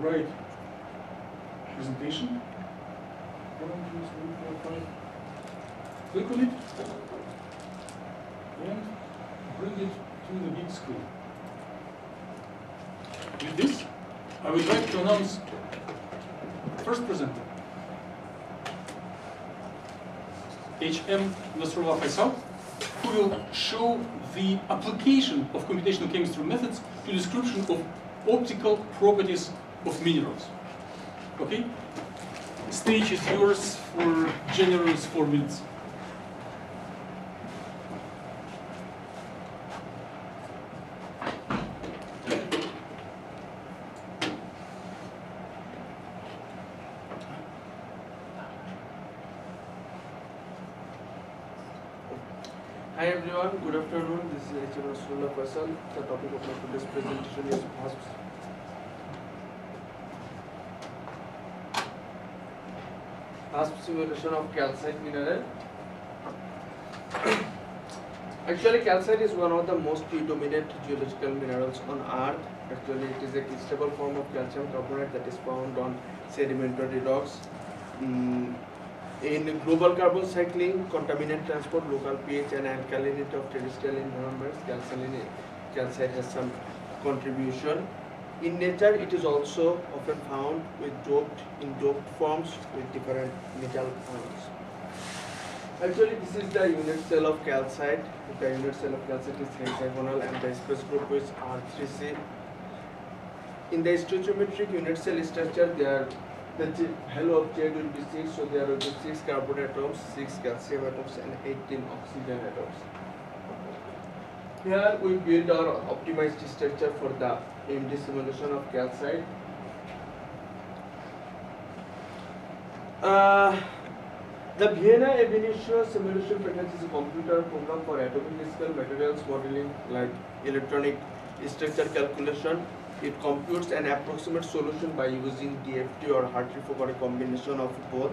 write presentation. 1, 2, 3, 4, 5. Click on it and bring it to the big screen. With this, I would like to announce first presenter, CHEM467, who will show the application of computational chemistry methods to description of optical properties of minerals. Okay? Stage is yours for generous 4 minutes. Hi everyone, good afternoon. This is CHEM467. The topic of my today's presentation is fast simulation of calcite mineral. Actually, calcite is one of the most predominant geological minerals on Earth. Actually, it is a crystallizable form of calcium carbonate that is found on sedimentary rocks. In global carbon cycling, contaminant transport, local pH and alkalinity of terrestrial environments, calcite has some contribution. In nature, it is also often found in doped forms with different metal ions. Actually, this is the unit cell of calcite. The unit cell of calcite is hexagonal and the space group is R3C. In the stoichiometric unit cell structure, the value of Z will be 6, so there will be 6 carbon atoms, 6 calcium atoms and 18 oxygen atoms. Here we build our optimized structure for the AMD simulation of calcite. The Vienna ab initio simulation package is a computer program for atomic scale materials modeling like electronic structure calculation. It computes an approximate solution by using DFT or Hartree-Fock or a combination of both.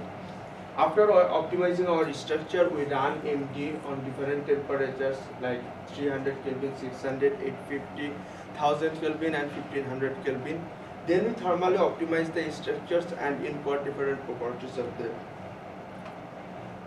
After optimizing our structure, we run MD on different temperatures like 300 Kelvin, 600, 850, 1000 Kelvin and 1500 Kelvin. Then we thermally optimize the structures and import different properties of them.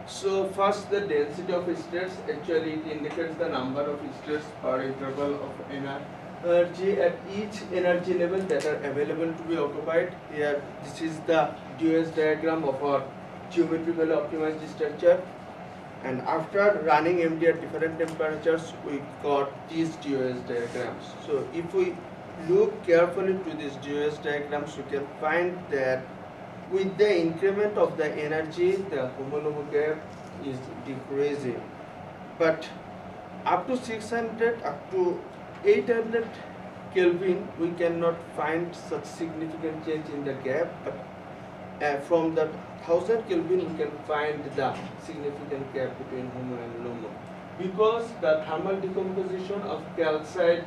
So first, the density of states. Actually, it indicates the number of states per interval of energy at each energy level that are available to be occupied. Here, this is the DOS diagram of our geometrically optimized structure. And after running MD at different temperatures, we got these DOS diagrams. So if we look carefully to these DOS diagrams, we can find that with the increment of the energy, the homology gap is decreasing. But up to 600, up to 800 Kelvin, we cannot find such significant change in the gap. But from the 1000 Kelvin, we can find the significant gap between HOMO and LUMO. Because the thermal decomposition of calcite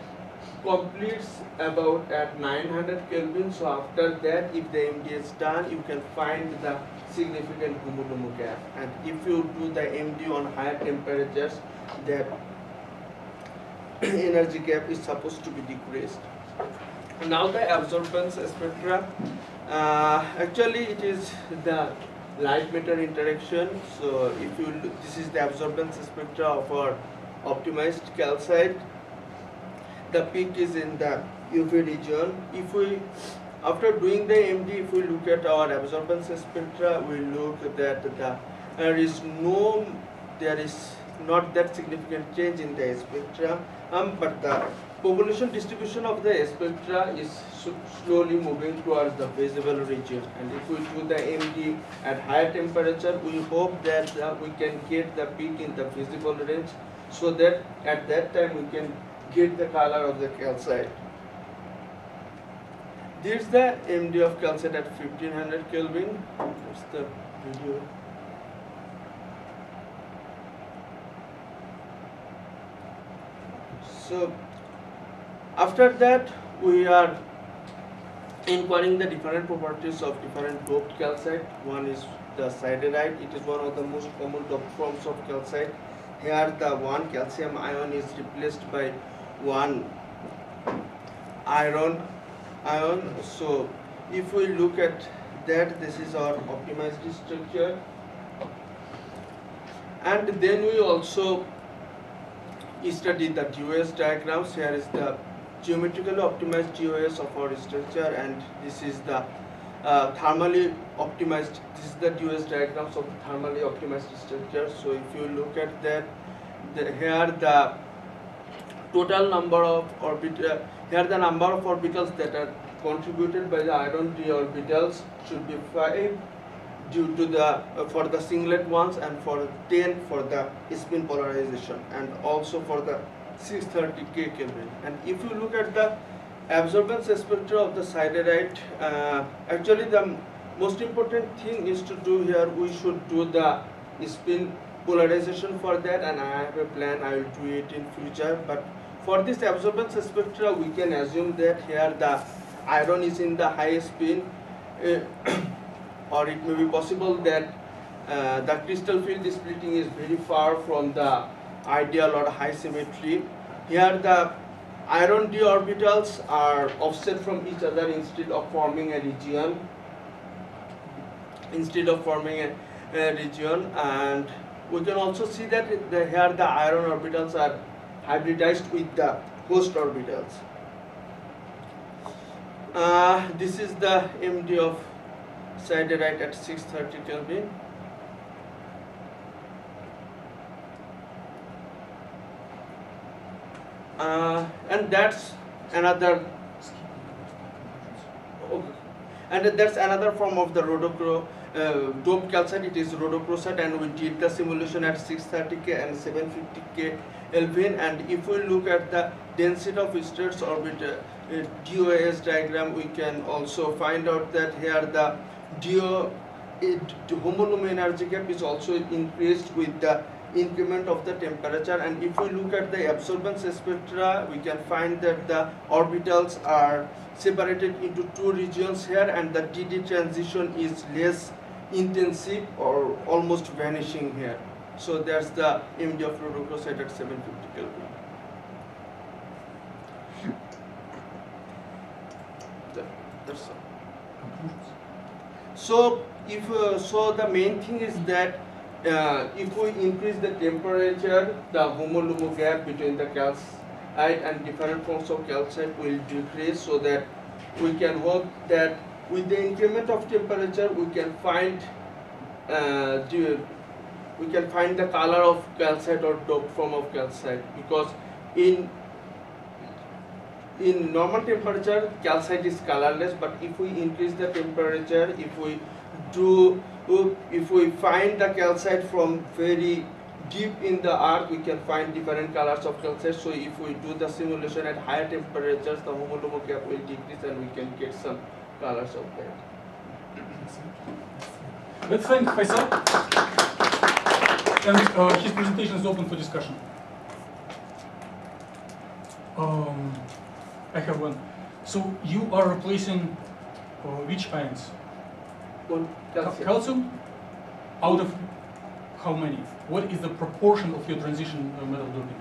completes about at 900 Kelvin. So after that, if the MD is done, you can find the significant HOMO-LUMO gap. And if you do the MD on higher temperatures, that energy gap is supposed to be decreased. Now the absorbance spectra. Actually, it is the light matter interaction. So if you look, this is the absorbance spectra of our optimized calcite. The peak is in the UV region. If we, after doing the MD, if we look at our absorbance spectra, we look that there is not that significant change in the spectra, but the population distribution of the spectra is slowly moving towards the visible region. And if we do the MD at higher temperature, we hope that we can get the peak in the visible range, so that at that time we can get the color of the calcite. This is the MD of calcite at 1500 Kelvin. That's the video. So after that, we are inquiring the different properties of different doped calcite. One is the siderite. It is one of the most common doped forms of calcite. Here the one calcium ion is replaced by one iron ion. So if we look at that, this is our optimized structure. And then we also study the GOS diagrams. Here is the geometrically optimized GOS of our structure, and this is the thermally optimized. This is the GOS diagrams of thermally optimized structure. So if you look at that, here the total number of here the number of orbitals that are contributed by the iron d orbitals should be 5 due to the for the singlet ones, and for 10 for the spin polarization, and also for the 630 K Kelvin. And if you look at the absorbance spectra of the siderite, actually the most important thing is to do here, we should do the spin polarization for that, and I have a plan, I will do it in future. But for this absorbance spectra, we can assume that here the iron is in the high spin, or it may be possible that the crystal field splitting is very far from the ideal or high symmetry. Here the iron d orbitals are offset from each other instead of forming a region. And we can also see that here the iron orbitals are hybridized with the host orbitals. This is the MD of siderite at 630 Kelvin. And that's another. Okay. And that's another form of the doped calcite. It is rhodochrosite, and we did the simulation at 630 K and 750 K Kelvin. And if we look at the density of stress orbit DOS diagram, we can also find out that here the homolume energy gap is also increased with the increment of the temperature. And if we look at the absorbance spectra, we can find that the orbitals are separated into two regions here, and the DD transition is less intensive or almost vanishing here. So that's the MD of rhodochrosite at 750 Kelvin. That's all. So if so the main thing is that if we increase the temperature, the homolume gap between the calcite and different forms of calcite will decrease, so that we can hope that with the increment of temperature we can find the color of calcite or doped form of calcite, because in normal temperature calcite is colorless. But if we increase the temperature, if we find the calcite from very deep in the earth, we can find different colors of calcite. So if we do the simulation at higher temperatures, the homolume gap will decrease and we can get some colors of that. Let's thank Faisal. And his presentation is open for discussion. I have one. So you are replacing which ions? Calcium? Out of how many? What is the proportion of your transition metal doping?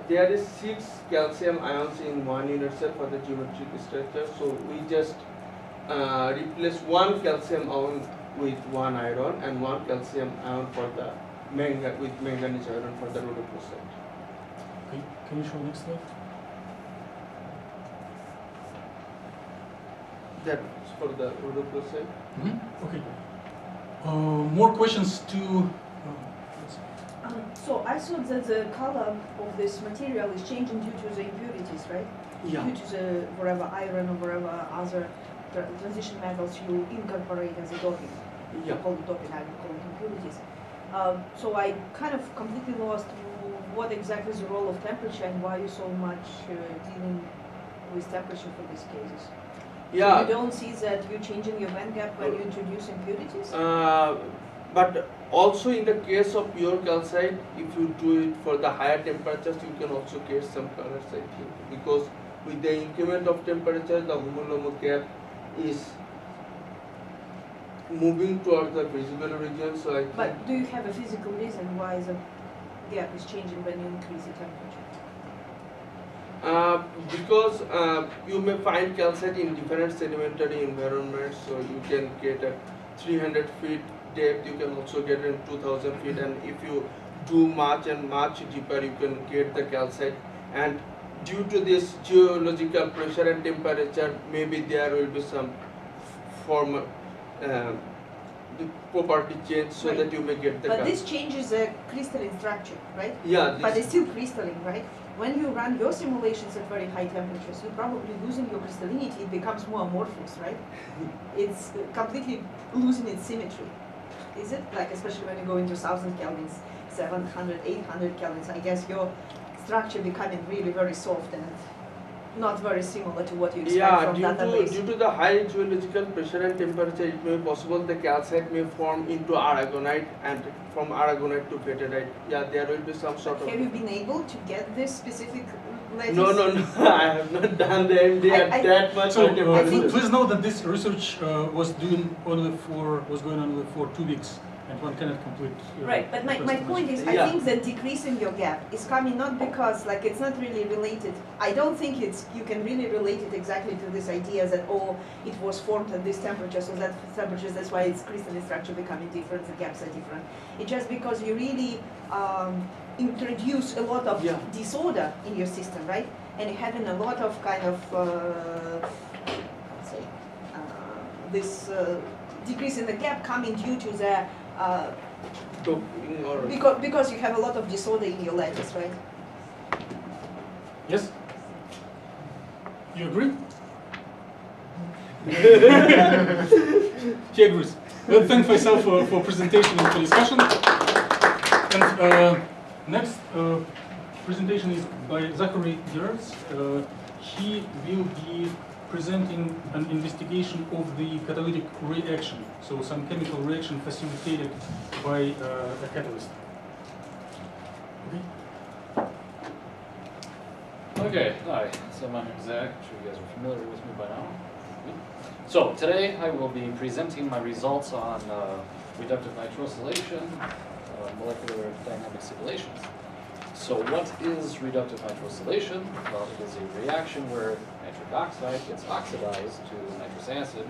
There is 6 calcium ions in one unit cell for the geometric structure. So we just replace one calcium ion with one iron, and one calcium ion for the manganese iron for the rhodochrosite. Okay, can you show next slide? That is for the rhodochrosite. Okay. More questions to. So I thought that the color of this material is changing due to the impurities, right? Yeah. Due to the whatever iron or whatever other transition metals you incorporate as a doping. Yeah. You call it doping, I call it impurities. So I kind of completely lost what exactly is the role of temperature and why you so much dealing with temperature for these cases. Yeah. So you don't see that you're changing your band gap when you introduce impurities? But also in the case of pure calcite, if you do it for the higher temperatures, you can also get some colors, I think, because with the increment of temperature, the homolume gap is moving towards the visible region. So I think. But do you have a physical reason why the gap is changing when you increase the temperature? Because you may find calcite in different sedimentary environments, so you can get a 300 feet depth, you can also get in 2000 feet, and if you do much and much deeper, you can get the calcite. And due to this geological pressure and temperature, maybe there will be some form the property change, so Right. that you may get the But calcite. this changes the crystalline structure, right? Yeah, But this, it's still crystalline, right? When you run your simulations at very high temperatures, you're probably losing your crystallinity, it becomes more amorphous, right? It's completely losing its symmetry. Is it? Like, especially when you go into 1000 kelvins, 700, 800 kelvins, I guess your structure becoming really very soft and not very similar to what you expect yeah, from database. due to the high geological pressure and temperature, it may be possible the calcite may form into aragonite, and from aragonite to petatite. Yeah, there will be some sort of. Have you been able to get this specific lattice? No, I have not done the MD at I- that much. So, high temperature. please note that this research was going on only for 2 weeks, and one cannot complete. Right, but my point is, I Yeah. think that decreasing your gap is coming not because, like, it's not really related. I don't think you can really relate it exactly to this idea that, oh, it was formed at this temperature, so that temperatures, that's why its crystalline structure becoming different, the gaps are different. It's just because you really introduce a lot of Yeah. disorder in your system, right? And you're having a lot of kind of, let's say, this decrease in the gap coming due to the Doping or because you have a lot of disorder in your lattice, right? Yes? You agree? He agrees. Well, thank myself for presentation and for discussion. And next presentation is by Zachary Gerards. He will be presenting an investigation of the catalytic reaction, so some chemical reaction facilitated by a catalyst. Okay. Okay, hi. So my name is Zach. I'm sure you guys are familiar with me by now. So today I will be presenting my results on reductive nitrosylation, molecular dynamic simulations. So what is reductive nitrosylation? Well, it is a reaction where nitric oxide gets oxidized to nitrous acid,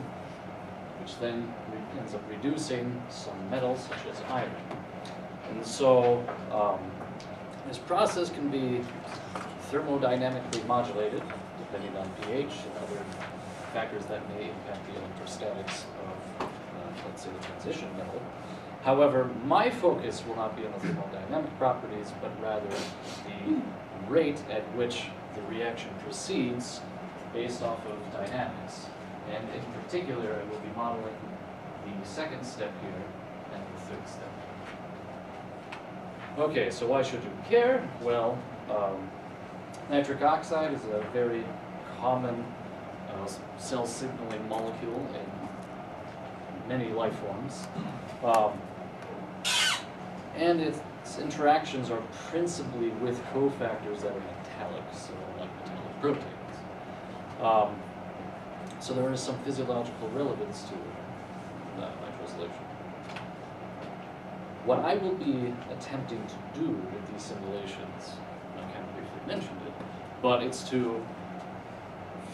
which then ends up reducing some metals such as iron. And so this process can be thermodynamically modulated, depending on pH and other factors that may impact the electrostatics of, let's say, the transition metal. However, my focus will not be on the thermodynamic properties, but rather the rate at which the reaction proceeds based off of dynamics. And in particular, I will be modeling the second step here and the third step. Okay, so why should you care? Well, nitric oxide is a very common cell signaling molecule in many life forms. And its interactions are principally with cofactors that are metallic, so like metallic proteins. So there is some physiological relevance to nitrosylation. What I will be attempting to do with these simulations, I kind of briefly mentioned it, but it's to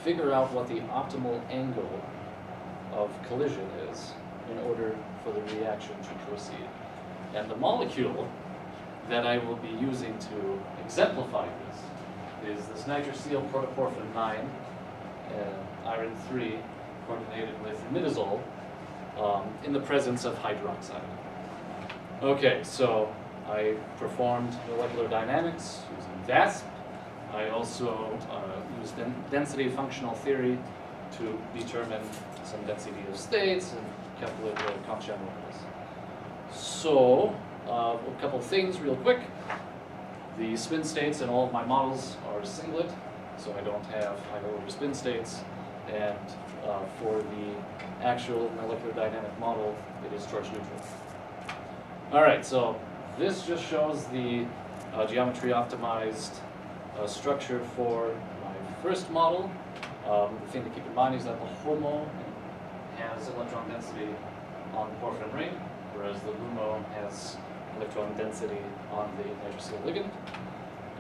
figure out what the optimal angle of collision is in order for the reaction to proceed. And the molecule that I will be using to exemplify this is this nitrosyl protoporphyrin 9, iron 3, coordinated with imidazole in the presence of hydroxide. Okay, so I performed molecular dynamics using VASP. I also used density functional theory to determine some density of states and calculate the Kampf-Chern models. So, a couple of things real quick. The spin states in all of my models are singlet, so I don't have high-order spin states. And for the actual molecular dynamic model, it is charge neutral. All right, so this just shows the geometry optimized structure for my first model. The thing to keep in mind is that the HOMO has electron density on the porphyrin ring, whereas the LUMO has electron density on the nitrosyl ligand.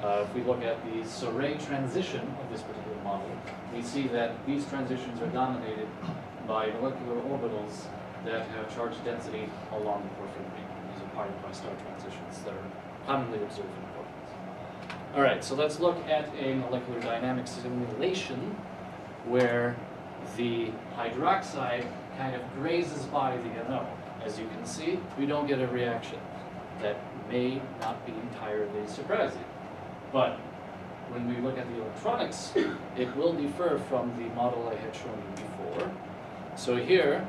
If we look at the Sorey transition of this particular model, we see that these transitions are dominated by molecular orbitals that have charge density along the porphyrin ring. These are pi-pi-star transitions that are commonly observed in porphyrins. All right, so let's look at a molecular dynamics simulation where the hydroxide kind of grazes by the NO. As you can see, we don't get a reaction. That may not be entirely surprising. But when we look at the electronics, it will differ from the model I had shown you before. So here,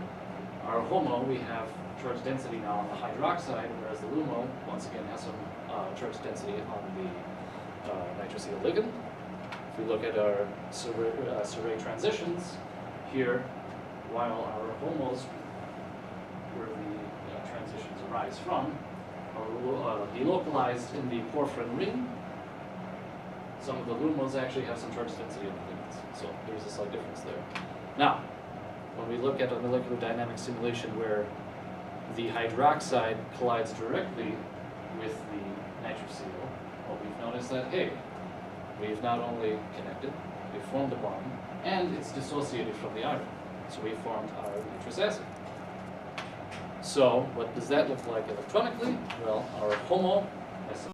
our HOMO, we have charge density now on the hydroxide, whereas the LUMO, once again, has some charge density on the nitrosyl ligand. If we look at our Sorey transitions, here, while our HOMOs, where the transitions arise from, are delocalized in the porphyrin ring, some of the LUMOs actually have some charge density on the ligands. So there's a slight difference there. Now, when we look at a molecular dynamic simulation where the hydroxide collides directly with the nitrosyl, well, we've noticed that, hey, we've not only connected, we've formed a bond, and it's dissociated from the iron. So we formed our nitrous acid. So what does that look like electronically? Well, our HOMO